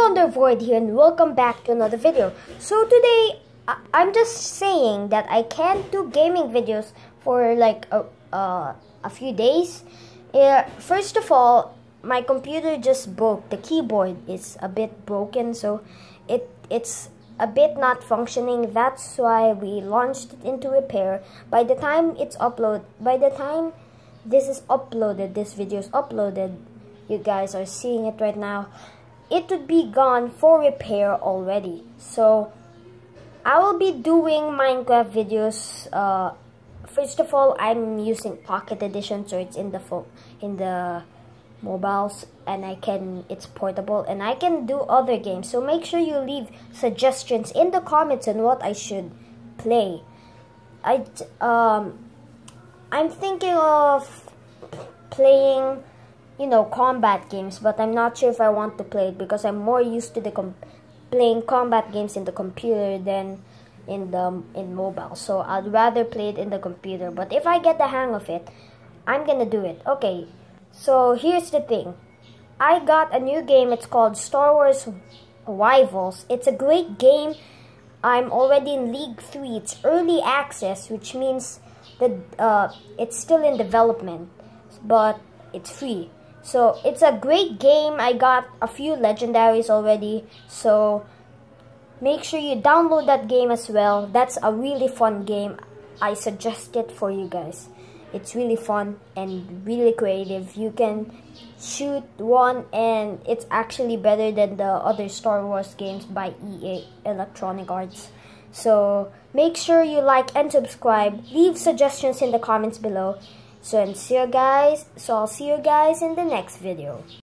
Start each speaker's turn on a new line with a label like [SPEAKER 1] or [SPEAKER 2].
[SPEAKER 1] Thundervoid here and welcome back to another video. So today, I'm just saying that I can't do gaming videos for like a few days. First of all, my computer just broke. The keyboard is a bit broken, so it's a bit not functioning. That's why we launched it into repair. By the time this video is uploaded, you guys are seeing it right now, it would be gone for repair already. So I will be doing Minecraft videos. First of all, I'm using Pocket Edition, so it's in the mobiles, and it's portable, and I can do other games. So make sure you leave suggestions in the comments on what I should play. I'm thinking of playing, combat games, but I'm not sure if I want to play it because I'm more used to playing combat games in the computer than in mobile. So I'd rather play it in the computer, but if I get the hang of it, I'm gonna do it. Okay, so here's the thing. I got a new game. It's called Star Wars Rivals. It's a great game. I'm already in League 3. It's early access, which means that it's still in development, but it's free. So it's a great game. I got a few legendaries already, so make sure you download that game as well. That's a really fun game. I suggest it for you guys. It's really fun and really creative. You can shoot one, and it's actually better than the other Star Wars games by EA, Electronic Arts. So make sure you like and subscribe. Leave suggestions in the comments below. So I'll see you guys in the next video.